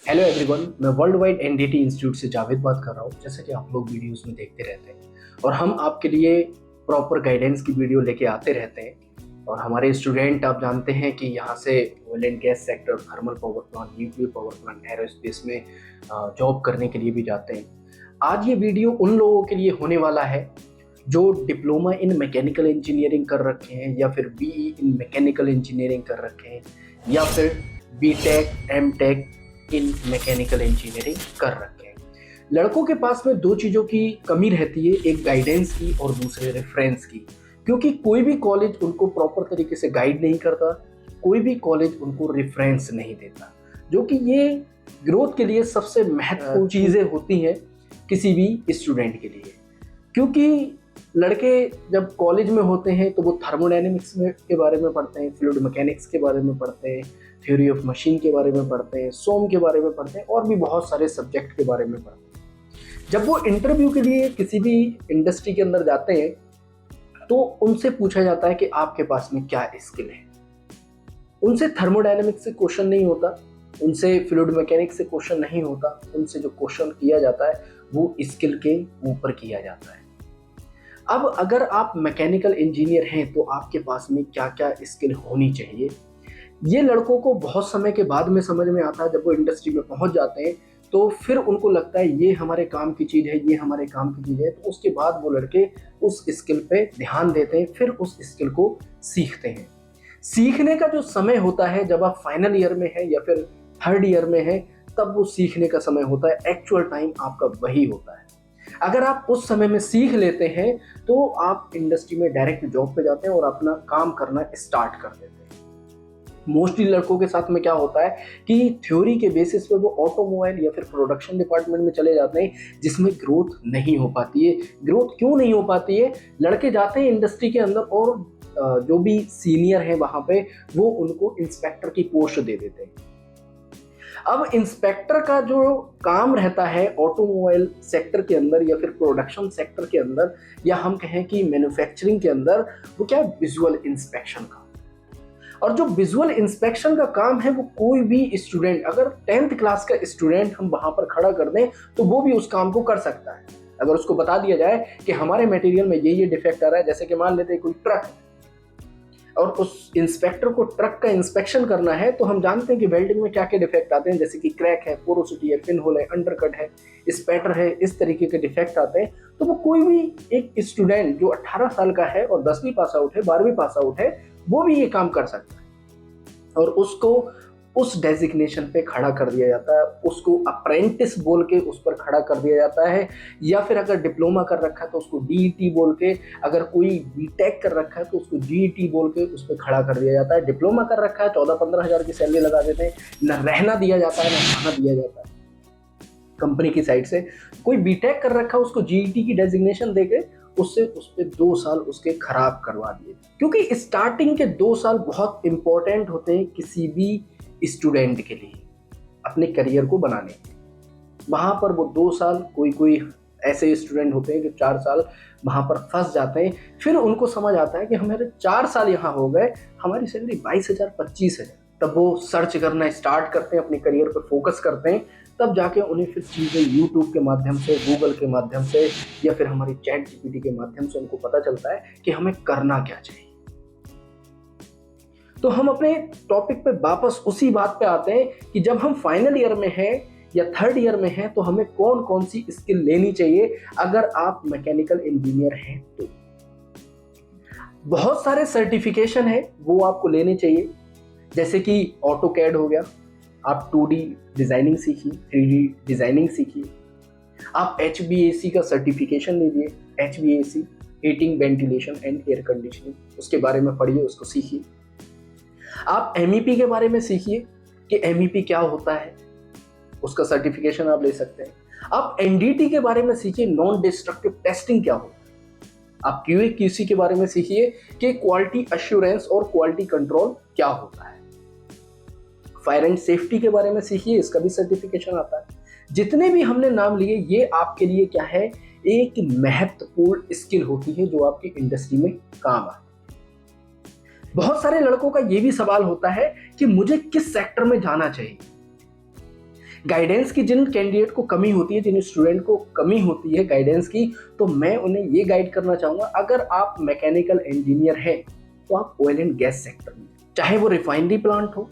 Hello everyone, मैं world wide NDT institute से जावेद बात कर रहा हूँ। जैसे कि आप लोग वीडियोस में देखते रहते हैं और हम आपके लिए प्रॉपर गाइडेंस की वीडियो लेके आते रहते हैं। और हमारे स्टूडेंट आप जानते हैं कि यहाँ से oil and gas sector, thermal power plant, nuclear power plant, aerospace में जॉब करने के लिए भी जाते हैं। आज ये वीडियो उन लोगों के लिए होने वाला है जो डिप्लोमा इन मैकेनिकल इंजीनियरिंग कर रखे हैं या फिर बीई इन मैकेनिकल इंजीनियरिंग कर रखे हैं या फिर BTech MTech in mechanical engineering कर रखे हैं। लड़कों के पास में दो चीज़ों की कमी रहती है, एक गाइडेंस की और दूसरे रेफरेंस की। क्योंकि कोई भी कॉलेज उनको प्रॉपर तरीके से गाइड नहीं करता, कोई भी कॉलेज उनको रेफरेंस नहीं देता, जो कि ये ग्रोथ के लिए सबसे महत्वपूर्ण चीज़ें होती हैं किसी भी स्टूडेंट के लिए। क्योंकि लड़के जब कॉलेज में होते हैं तो वो थर्मोडायनेमिक्स में के बारे में पढ़ते हैं, फ्लूइड मैकेनिक्स के बारे में पढ़ते हैं, थ्योरी ऑफ मशीन के बारे में पढ़ते हैं, सोम के बारे में पढ़ते हैं और भी बहुत सारे सब्जेक्ट के बारे में पढ़ते हैं। जब वो इंटरव्यू के लिए किसी भी इंडस्ट्री के अंदर जाते हैं तो उनसे पूछा जाता है कि आपके पास में क्या स्किल है। उनसे थर्मोडायनेमिक्स से क्वेश्चन नहीं होता, उनसे फ्लूइड मैकेनिक्स से क्वेश्चन नहीं होता, उनसे जो क्वेश्चन किया जाता है वो स्किल के ऊपर किया जाता है। अब अगर आप मैकेनिकल इंजीनियर हैं तो आपके पास में क्या क्या स्किल होनी चाहिए, ये लड़कों को बहुत समय के बाद में समझ में आता है। जब वो इंडस्ट्री में पहुंच जाते हैं तो फिर उनको लगता है ये हमारे काम की चीज़ है, ये हमारे काम की चीज़ है। तो उसके बाद वो लड़के उस स्किल पे ध्यान देते हैं, फिर उस स्किल को सीखते हैं। सीखने का जो समय होता है जब आप फाइनल ईयर में है या फिर थर्ड ईयर में है, तब वो सीखने का समय होता है। एक्चुअल टाइम आपका वही होता है। अगर आप उस समय में सीख लेते हैं तो आप इंडस्ट्री में डायरेक्ट जॉब पे जाते हैं और अपना काम करना स्टार्ट कर देते हैं। मोस्टली लड़कों के साथ में क्या होता है कि थ्योरी के बेसिस पे वो ऑटोमोबाइल या फिर प्रोडक्शन डिपार्टमेंट में चले जाते हैं, जिसमें ग्रोथ नहीं हो पाती है। ग्रोथ क्यों नहीं हो पाती है? लड़के जाते हैं इंडस्ट्री के अंदर और जो भी सीनियर है वहाँ पे वो उनको इंस्पेक्टर की पोस्ट दे देते हैं। अब इंस्पेक्टर का जो काम रहता है ऑटोमोबाइल सेक्टर के अंदर या फिर प्रोडक्शन सेक्टर के अंदर या हम कहें कि मैन्युफैक्चरिंग के अंदर, वो क्या है? विजुअल इंस्पेक्शन का। और जो विजुअल इंस्पेक्शन का काम है वो कोई भी स्टूडेंट, अगर 10th क्लास का स्टूडेंट हम वहां पर खड़ा कर दें तो वो भी उस काम को कर सकता है। अगर उसको बता दिया जाए कि हमारे मटेरियल में ये डिफेक्ट आ रहा है, जैसे कि मान लेते हैं कोई ट्रक और उस इंस्पेक्टर को ट्रक का इंस्पेक्शन करना है, तो हम जानते हैं कि वेल्डिंग में क्या क्या डिफेक्ट आते हैं, जैसे कि क्रैक है, पोरोसिटी है, पिन होल है, अंडरकट है, स्पैटर है, इस तरीके के डिफेक्ट आते हैं। तो वो कोई भी एक स्टूडेंट जो 18 साल का है और 10वीं पास आउट है, 12वीं पास आउट है, वो भी ये काम कर सकता है और उसको उस डेजिग्नेशन पे खड़ा कर दिया जाता है, उसको अप्रेंटिस बोल के उस पर खड़ा कर दिया जाता है। या फिर अगर डिप्लोमा कर रखा है तो उसको डीईटी बोल के, अगर कोई बीटेक कर रखा है तो उसको जीईटी बोल के उस पर खड़ा कर दिया जाता है। डिप्लोमा कर रखा है 14-15 हज़ार की सैलरी लगा देते हैं, न रहना दिया जाता है न खाना दिया जाता है कंपनी की साइड से। कोई बीटेक कर रखा है उसको जीईटी की डेजिग्नेशन देके उससे उस पर 2 साल उसके खराब करवा दिए। क्योंकि स्टार्टिंग के 2 साल बहुत इंपॉर्टेंट होते हैं किसी भी स्टूडेंट के लिए अपने करियर को बनाने के। वहाँ पर वो 2 साल, कोई ऐसे स्टूडेंट होते हैं जो 4 साल वहाँ पर फंस जाते हैं। फिर उनको समझ आता है कि हमारे 4 साल यहाँ हो गए, हमारी सैलरी 22,000 25,000। तब वो सर्च करना स्टार्ट करते हैं, अपने करियर पर फोकस करते हैं। तब जाके उन्हें फिर चीज़ें यूट्यूब के माध्यम से, गूगल के माध्यम से या फिर हमारी चैट जीपीटी के माध्यम से उनको पता चलता है कि हमें करना क्या चाहिए। तो हम अपने टॉपिक पे वापस उसी बात पे आते हैं कि जब हम फाइनल ईयर में हैं या थर्ड ईयर में हैं तो हमें कौन कौन सी स्किल लेनी चाहिए अगर आप मैकेनिकल इंजीनियर हैं। तो बहुत सारे सर्टिफिकेशन है वो आपको लेने चाहिए, जैसे कि ऑटोकैड हो गया, आप 2D डिजाइनिंग सीखिए, 3D डिजाइनिंग सीखिए। आप HVAC का सर्टिफिकेशन लीजिए, HVAC heating, ventilation and air conditioning, उसके बारे में पढ़िए, उसको सीखिए। आप MEP के बारे में सीखिए कि MEP क्या होता है, उसका सर्टिफिकेशन आप ले सकते हैं। आप NDT के बारे में सीखिए, नॉन डिस्ट्रक्टिव टेस्टिंग क्या होता है। आप QA QC के बारे में सीखिए कि क्वालिटी अश्योरेंस और क्वालिटी कंट्रोल क्या होता है। फायर एंड सेफ्टी के बारे में सीखिए, इसका भी सर्टिफिकेशन आता है। जितने भी हमने नाम लिए ये आपके लिए क्या है, एक महत्वपूर्ण स्किल होती है जो आपकी इंडस्ट्री में काम आती है। बहुत सारे लड़कों का ये भी सवाल होता है कि मुझे किस सेक्टर में जाना चाहिए। गाइडेंस की जिन कैंडिडेट को कमी होती है, जिन स्टूडेंट को कमी होती है गाइडेंस की, तो मैं उन्हें ये गाइड करना चाहूँगा, अगर आप मैकेनिकल इंजीनियर हैं तो आप ऑयल एंड गैस सेक्टर में, चाहे वो रिफाइनरी प्लांट हो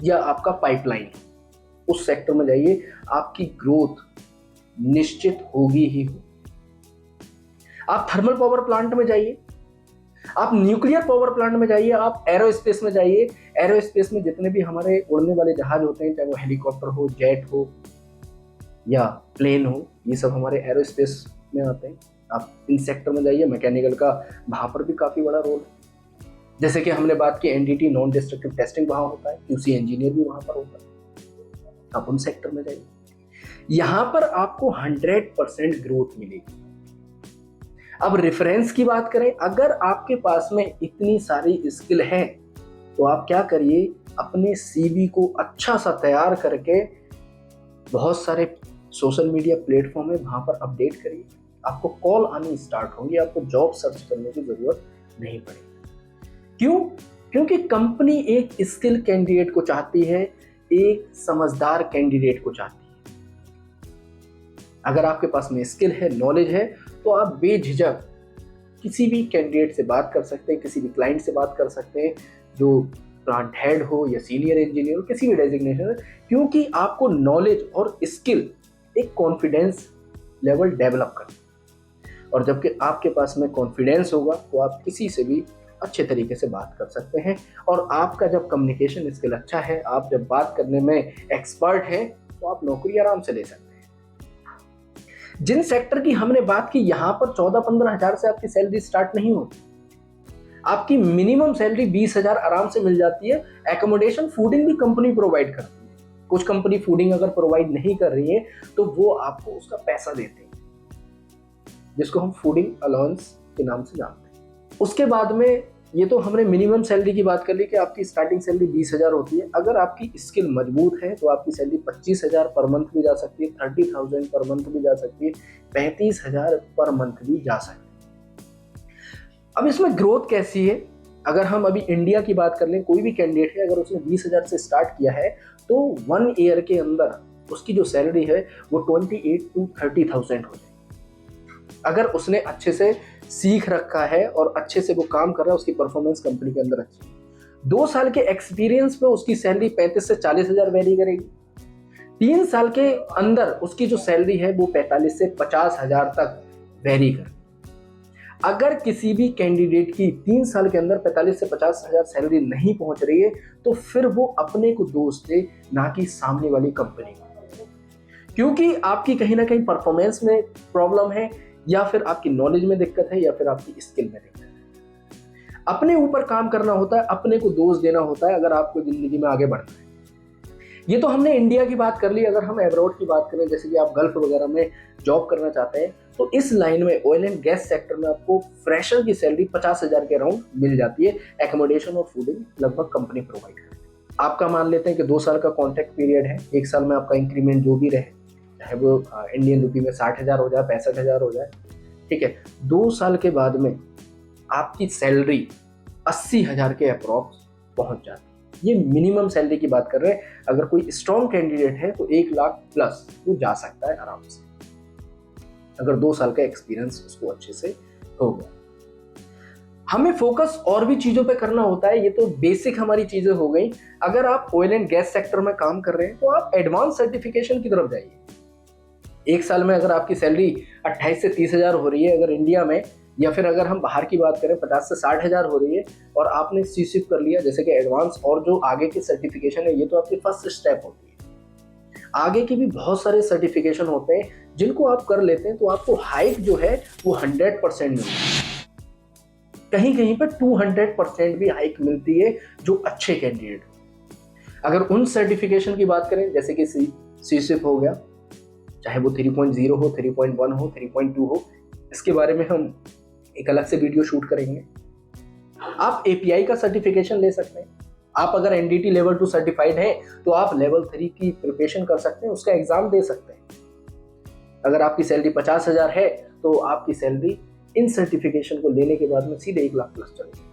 या आपका पाइपलाइन हो, उस सेक्टर में जाइए, आपकी ग्रोथ निश्चित होगी ही हो। आप थर्मल पावर प्लांट में जाइए, आप न्यूक्लियर पावर प्लांट में जाइए, आप एरोस्पेस में जाइए। एरोस्पेस में जितने भी हमारे उड़ने वाले जहाज होते हैं, चाहे वो हेलीकॉप्टर हो, जेट हो या प्लेन हो, ये सब हमारे एरोस्पेस में आते हैं। आप इन सेक्टर में जाइए, मैकेनिकल का वहाँ पर भी काफ़ी बड़ा रोल है। जैसे कि हमने बात की एनडीटी, नॉन डिस्ट्रक्टिव टेस्टिंग वहाँ होता है, क्यूसी इंजीनियर भी वहाँ पर होता है, आप उन सेक्टर में जाइए। यहाँ पर आपको 100% ग्रोथ मिलेगी। अब रेफरेंस की बात करें, अगर आपके पास में इतनी सारी स्किल है तो आप क्या करिए, अपने सीवी को अच्छा सा तैयार करके बहुत सारे सोशल मीडिया प्लेटफॉर्म है वहां पर अपडेट करिए। आपको कॉल आनी स्टार्ट होंगी, आपको जॉब सर्च करने की जरूरत नहीं पड़ेगी। क्यों? क्योंकि कंपनी एक स्किल कैंडिडेट को चाहती है, एक समझदार कैंडिडेट को चाहती है। अगर आपके पास में स्किल है, नॉलेज है, तो आप बेझिझक किसी भी कैंडिडेट से बात कर सकते हैं, किसी भी क्लाइंट से बात कर सकते हैं, जो प्लांट हेड हो या सीनियर इंजीनियर हो, किसी भी डेजिग्नेशन है, क्योंकि आपको नॉलेज और स्किल एक कॉन्फिडेंस लेवल डेवलप करना है। और जबकि आपके पास में कॉन्फिडेंस होगा तो आप किसी से भी अच्छे तरीके से बात कर सकते हैं। और आपका जब कम्युनिकेशन स्किल अच्छा है, आप जब बात करने में एक्सपर्ट हैं, तो आप नौकरी आराम से ले सकते हैं। जिन सेक्टर की हमने बात की, यहाँ पर 14-15 हज़ार से आपकी सैलरी स्टार्ट नहीं होती। आपकी मिनिमम सैलरी 20,000 आराम से मिल जाती है। एकोमोडेशन, फूडिंग भी कंपनी प्रोवाइड करती है। कुछ कंपनी फूडिंग अगर प्रोवाइड नहीं कर रही है तो वो आपको उसका पैसा देते हैं, जिसको हम फूडिंग अलाउंस के नाम से जानते हैं। उसके बाद में ये तो हमने मिनिमम सैलरी की बात कर ली कि आपकी स्टार्टिंग सैलरी 20,000 होती है। अगर आपकी स्किल मजबूत है तो आपकी सैलरी 25,000 पर मंथ भी जा सकती है, 30,000 पर मंथ भी जा सकती है, 35,000 पर मंथ भी जा सकती है। अब इसमें ग्रोथ कैसी है? अगर हम अभी इंडिया की बात कर लें, कोई भी कैंडिडेट है, अगर उसने 20,000 से स्टार्ट किया है तो 1 ईयर के अंदर उसकी जो सैलरी है वो 28 to 30,000 हो जाएगी। अगर उसने अच्छे से सीख रखा है और अच्छे से वो काम कर रहा है, उसकी परफॉर्मेंस कंपनी के अंदर अच्छी है। 2 साल के एक्सपीरियंस पे उसकी सैलरी 35 से 40,000 वेरी करेगी। 3 साल के अंदर उसकी जो सैलरी है वो 45 से 50,000 तक वेरी करेगी। अगर किसी भी कैंडिडेट की 3 साल के अंदर 45 से 50,000 सैलरी नहीं पहुंच रही है तो फिर वो अपने को दोष दे, ना कि सामने वाली कंपनी को। क्योंकि आपकी कहीं ना कहीं परफॉर्मेंस में प्रॉब्लम है, या फिर आपकी नॉलेज में दिक्कत है, या फिर आपकी स्किल में दिक्कत है। अपने ऊपर काम करना होता है, अपने को दोष देना होता है अगर आपको जिंदगी में आगे बढ़ना है। ये तो हमने इंडिया की बात कर ली। अगर हम एब्रॉड की बात करें, जैसे कि आप गल्फ वगैरह में जॉब करना चाहते हैं, तो इस लाइन में ऑयल एंड गैस सेक्टर में आपको फ्रेशर की सैलरी 50,000 के अराउंड मिल जाती है। एकोमोडेशन और फूडिंग लगभग कंपनी प्रोवाइड करती है। आपका मान लेते हैं कि 2 साल का कॉन्ट्रैक्ट पीरियड है, 1 साल में आपका इंक्रीमेंट जो भी रहे, चाहे वो इंडियन रुपी में 60,000 हो जाए, 65,000 हो जाए, ठीक है। 2 साल के बाद में आपकी सैलरी 80,000 के अप्रॉक्स पहुंच जाती है। ये मिनिमम सैलरी की बात कर रहे हैं। अगर कोई स्ट्रॉन्ग कैंडिडेट है तो 1 लाख प्लस वो जा सकता है आराम से, अगर 2 साल का एक्सपीरियंस उसको अच्छे से हो गया। हमें फोकस और भी चीजों पे करना होता है। ये तो बेसिक हमारी चीजें हो गई। अगर आप ऑयल एंड गैस सेक्टर में काम कर रहे हैं तो आप एडवांस सर्टिफिकेशन की तरफ जाइए। 1 साल में अगर आपकी सैलरी 28 से 30,000 हो रही है अगर इंडिया में, या फिर अगर हम बाहर की बात करें 50 से 60,000 हो रही है, और आपने सीसिप कर लिया जैसे कि एडवांस, और जो आगे की सर्टिफिकेशन है ये तो आपकी फर्स्ट स्टेप होती है। आगे की भी बहुत सारे सर्टिफिकेशन होते हैं जिनको आप कर लेते हैं तो आपको हाइक जो है वो 100% मिलती है। कहीं कहीं पर 200% भी हाइक मिलती है जो अच्छे कैंडिडेट हो। अगर उन सर्टिफिकेशन की बात करें जैसे कि सीसिप हो गया, चाहे वो 3.0 हो, 3.1 हो, 3.2 हो, इसके बारे में हम एक अलग से वीडियो शूट करेंगे। आप एपीआई का सर्टिफिकेशन ले सकते हैं। आप अगर एनडीटी लेवल 2 सर्टिफाइड हैं तो आप लेवल 3 की प्रिपरेशन कर सकते हैं, उसका एग्जाम दे सकते हैं। अगर आपकी सैलरी 50,000 है तो आपकी सैलरी इन सर्टिफिकेशन को लेने के बाद में सीधे 1 लाख प्लस चलेगी।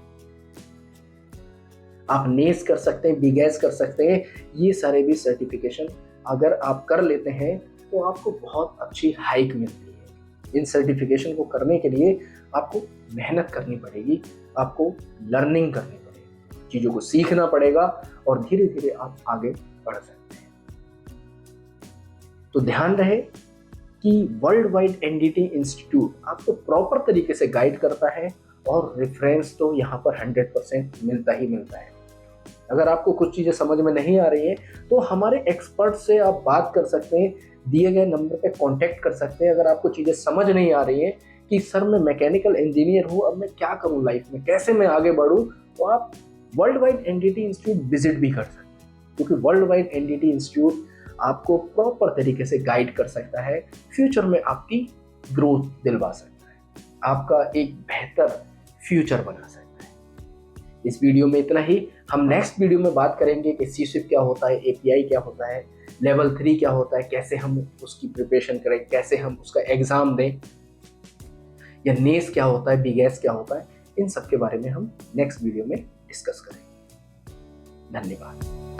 आप नेस कर सकते हैं, बीगैस कर सकते हैं, ये सारे भी सर्टिफिकेशन अगर आप कर लेते हैं तो आपको बहुत अच्छी हाइक मिलती है। इन सर्टिफिकेशन को करने के लिए आपको मेहनत करनी पड़ेगी, आपको लर्निंग करनी पड़ेगी, चीज़ों को सीखना पड़ेगा और धीरे धीरे आप आगे बढ़ सकते हैं। तो ध्यान रहे कि वर्ल्ड वाइड एनडीटी इंस्टीट्यूट आपको प्रॉपर तरीके से गाइड करता है और रेफरेंस तो यहाँ पर 100% मिलता ही मिलता है। अगर आपको कुछ चीज़ें समझ में नहीं आ रही हैं तो हमारे एक्सपर्ट से आप बात कर सकते हैं, दिए गए नंबर पे कांटेक्ट कर सकते हैं। अगर आपको चीज़ें समझ नहीं आ रही हैं कि सर मैं मैकेनिकल इंजीनियर हूँ, अब मैं क्या करूँ लाइफ में, कैसे मैं आगे बढ़ूँ, तो आप world wide NDT institute visit भी कर सकते हैं, क्योंकि वर्ल्ड वाइड एनडीटी इंस्टीट्यूट आपको प्रॉपर तरीके से गाइड कर सकता है, फ्यूचर में आपकी ग्रोथ दिलवा सकता है, आपका एक बेहतर फ्यूचर बना सकता है। इस वीडियो में इतना ही। हम नेक्स्ट वीडियो में बात करेंगे कि सीशिप क्या होता है, एपीआई क्या होता है, लेवल 3 क्या होता है, कैसे हम उसकी प्रिपरेशन करें, कैसे हम उसका एग्जाम दें, या नेस क्या होता है, बीगैस क्या होता है, इन सब के बारे में हम नेक्स्ट वीडियो में डिस्कस करेंगे। धन्यवाद।